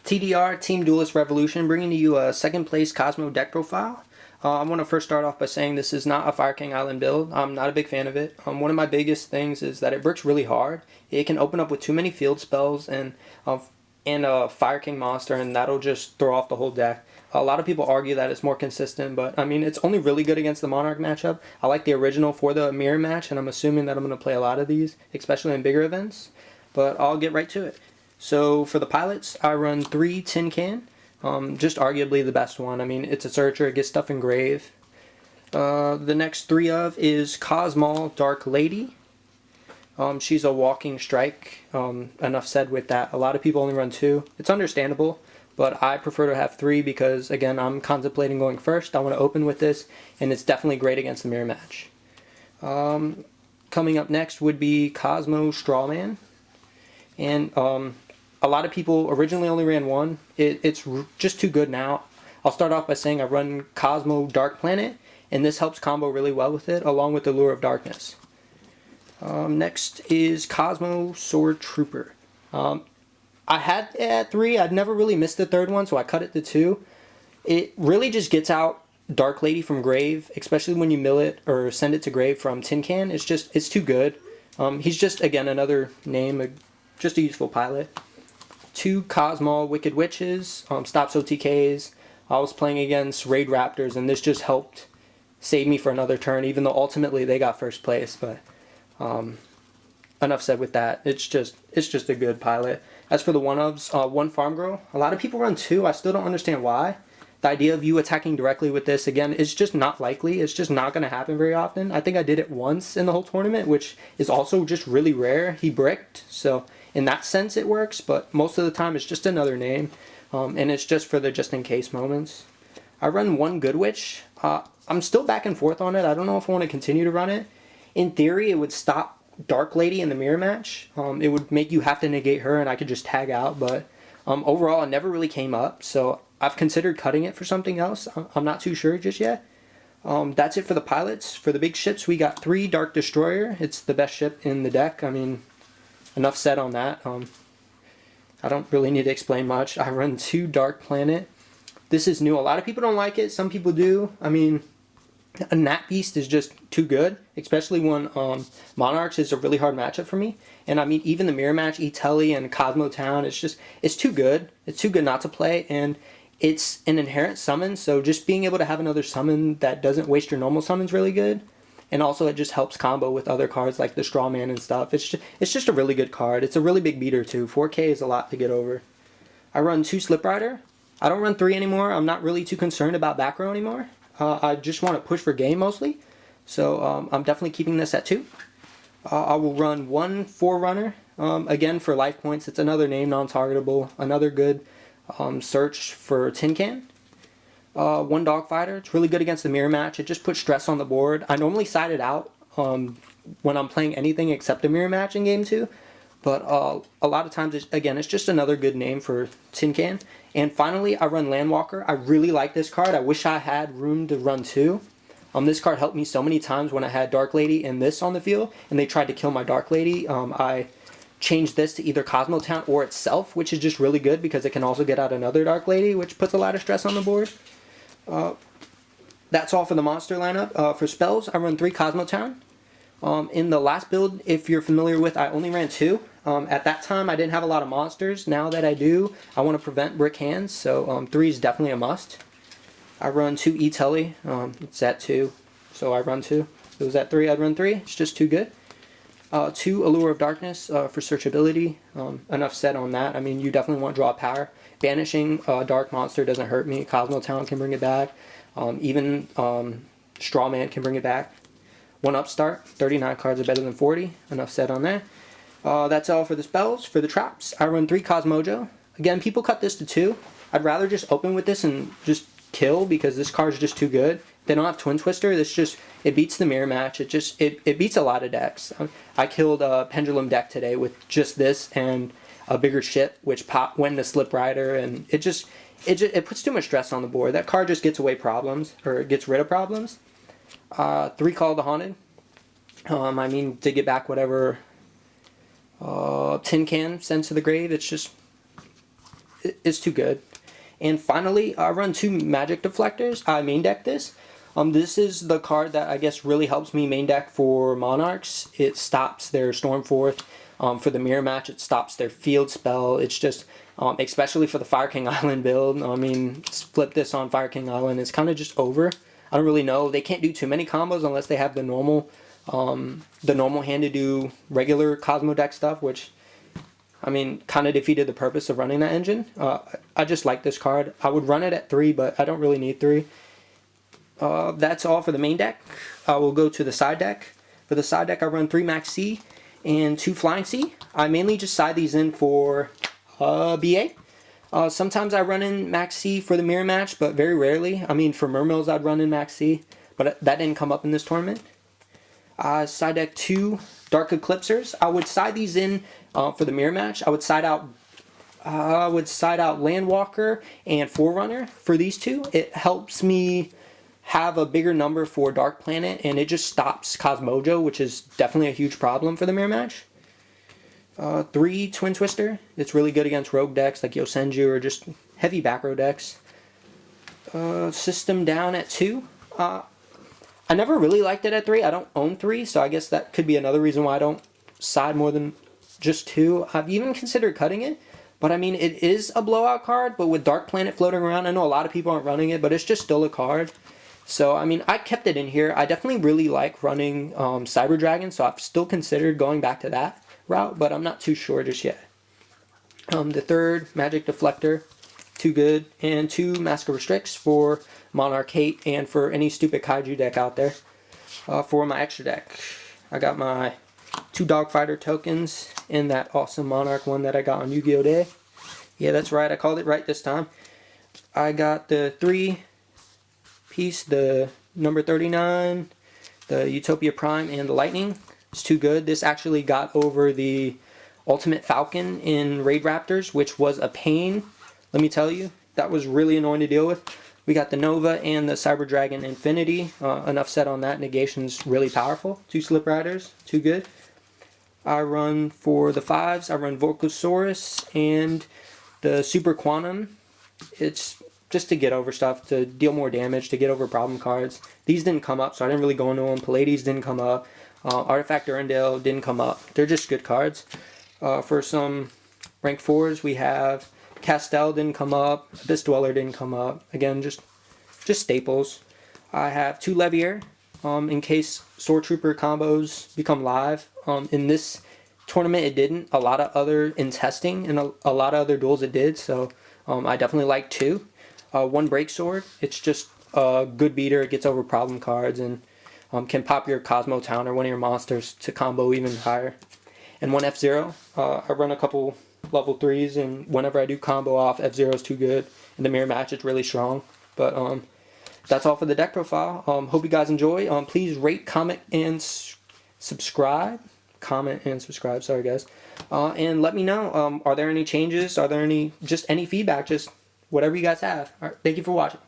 TDR, Team Duelist Revolution, bringing to you a second place Cosmo deck profile. I want to first start off by saying this is not a Fire King Island build. I'm not a big fan of it. One of my biggest things is that it bricks really hard. It can open up with too many field spells and a Fire King monster, and that'll just throw off the whole deck. A lot of people argue that it's more consistent, but I mean, it's only really good against the Monarch matchup. I like the original for the mirror match, and I'm assuming that I'm going to play a lot of these, especially in bigger events. But I'll get right to it. So for the pilots, I run 3 Tin Can. Just arguably the best one. I mean, it's a searcher, it gets stuff in grave. The next 3 of is Cosmo Dark Lady. She's a walking strike. Enough said with that. A lot of people only run 2. It's understandable, but I prefer to have 3 because, again, I'm contemplating going first. I want to open with this, and it's definitely great against the mirror match. Coming up next would be Cosmo Strawman. And a lot of people originally only ran 1. It's just too good now. I'll start off by saying I run Cosmo Dark Planet, and this helps combo really well with it, along with the Lure of Darkness. Next is Cosmo Sword Trooper. I had it at 3. I'd never really missed the 3rd one, so I cut it to 2. It really just gets out Dark Lady from grave, especially when you mill it or send it to grave from Tin Can. It's too good. He's just, again, another name, just a useful pilot. 2 Cosmo Wicked Witches, stops OTKs. I was playing against Raid Raptors, and this just helped save me for another turn, even though ultimately they got first place. But enough said with that. It's just a good pilot. As for the 1-ofs, 1 Farm Girl. A lot of people run 2. I still don't understand why. The idea of you attacking directly with this, again, is just not likely. It's just not going to happen very often. I think I did it once in the whole tournament, which is also just really rare. He bricked, so in that sense it works, but most of the time it's just another name, and it's just for the just-in-case moments. I run 1 Good Witch. I'm still back and forth on it. I don't know if I want to continue to run it. In theory, it would stop Dark Lady in the mirror match. It would make you have to negate her, and I could just tag out, but overall it never really came up, so I've considered cutting it for something else. I'm not too sure just yet. That's it for the pilots. For the big ships, we got 3 Dark Destroyer. It's the best ship in the deck. I mean, enough said on that. I don't really need to explain much. I run 2 Dark Planet. This is new. A lot of people don't like it. Some people do. I mean, a Nat Beast is just too good, especially when Monarchs is a really hard matchup for me. And I mean, even the mirror match, E-Telly and Cosmo Town, it's too good. It's too good not to play, and it's an inherent summon, so just being able to have another summon that doesn't waste your normal summon is really good. And also it just helps combo with other cards like the Strawman and stuff. It's just a really good card. It's a really big beater too. 4K is a lot to get over. I run 2 Slip Rider. I don't run 3 anymore. I'm not really too concerned about back row anymore. I just want to push for game mostly. So I'm definitely keeping this at 2. I will run 1 Forerunner. Again, for life points, it's another name, non-targetable. Another good search for Tin Can. 1 Dogfighter. It's really good against the mirror match. It just puts stress on the board. I normally side it out when I'm playing anything except a mirror match in game 2. But a lot of times, it's just another good name for Tin Can. And finally, I run Landwalker. I really like this card. I wish I had room to run 2. This card helped me so many times when I had Dark Lady and this on the field, and they tried to kill my Dark Lady. I changed this to either Cosmo Town or itself, which is just really good because it can also get out another Dark Lady, which puts a lot of stress on the board. That's all for the monster lineup. For spells, I run 3 Cosmo Town. In the last build, if you're familiar with, I only ran 2. At that time, I didn't have a lot of monsters. Now that I do, I want to prevent brick hands, so 3 is definitely a must. I run 2 E-Telly. It's at 2, so I run 2. If it was at 3, I'd run 3. It's just too good. 2 Allure of Darkness for searchability. Enough said on that. I mean, you definitely want draw power. Banishing a dark monster doesn't hurt me. Cosmo Town can bring it back. Even Strawman can bring it back. 1 Upstart. 39 cards are better than 40. Enough said on that. That's all for the spells. For the traps, I run 3 Cosmojo. Again, people cut this to 2. I'd rather just open with this and just kill because this card's just too good. They don't have Twin Twister. It beats the mirror match. It beats a lot of decks. I killed a Pendulum deck today with just this and a bigger ship, which went to Slip Rider, and it puts too much stress on the board. That card just gets gets rid of problems. 3 Call of the Haunted. I mean, to get back whatever Tin Can sends to the grave. It's it's too good. And finally, I run 2 magic deflectors. I main deck this. This is the card that I guess really helps me main deck for Monarchs. It stops their Stormforth. For the mirror match, it stops their field spell. It's just, especially for the Fire King Island build. I mean, flip this on Fire King Island. It's kind of just over. I don't really know. They can't do too many combos unless they have the normal hand to do regular Cosmo deck stuff, which, I mean, kind of defeated the purpose of running that engine. I just like this card. I would run it at 3, but I don't really need 3. That's all for the main deck. I will go to the side deck. For the side deck, I run 3 Max C and 2 Flying C. I mainly just side these in for BA. Sometimes I run in Max C for the mirror match, but very rarely. I mean, for Mermills, I'd run in Max C, but that didn't come up in this tournament. Side deck 2 Dark Eclipsers. I would side these in for the mirror match. I would side out Landwalker and Forerunner for these 2. It helps me have a bigger number for Dark Planet, and it just stops Cosmojo, which is definitely a huge problem for the mirror match. 3 Twin Twister. It's really good against rogue decks like Yosenju or just heavy back row decks. System down at 2. I never really liked it at 3. I don't own 3, so I guess that could be another reason why I don't side more than just 2. I've even considered cutting it, but I mean, it is a blowout card, but with Dark Planet floating around, I know a lot of people aren't running it, but it's just still a card. So, I mean, I kept it in here. I definitely really like running Cyber Dragon, so I've still considered going back to that route, but I'm not too sure just yet. The third Magic Deflector, too good, and 2 Mask of Restricts for Monarch Hate and for any stupid Kaiju deck out there. For my extra deck, I got my 2 Dogfighter tokens and that awesome Monarch one that I got on Yu-Gi-Oh! Day. Yeah, that's right, I called it right this time. I got the 3 piece, the number 39, the Utopia Prime, and the Lightning. It's too good. This actually got over the Ultimate Falcon in Raid Raptors, which was a pain, let me tell you. That was really annoying to deal with. We got the Nova and the Cyber Dragon Infinity. Enough said on that. Negation's really powerful. 2 Slip Riders, too good. I run for the 5s. I run Volcosaurus and the Super Quantum. It's just to get over stuff, to deal more damage, to get over problem cards. These didn't come up, so I didn't really go into them. Pallades didn't come up. Artifact Durandale didn't come up. They're just good cards. For some rank 4s, we have Castell didn't come up. Abyss Dweller didn't come up. Again, just staples. I have 2 Levier in case Sword Trooper combos become live. In this tournament, it didn't. A lot of other, in testing, and a lot of other duels it did, so I definitely like 2. 1 Break Sword. It's just a good beater. It gets over problem cards and can pop your Cosmo Town or one of your monsters to combo even higher. And 1 F-Zero. I run a couple level 3s, and whenever I do combo off, F-Zero is too good. In the mirror match, it's really strong. But that's all for the deck profile. Hope you guys enjoy. Please rate, comment, and subscribe. Comment and subscribe. Sorry, guys. And let me know. Are there any changes? Are there any feedback? Just whatever you guys have. All right, thank you for watching.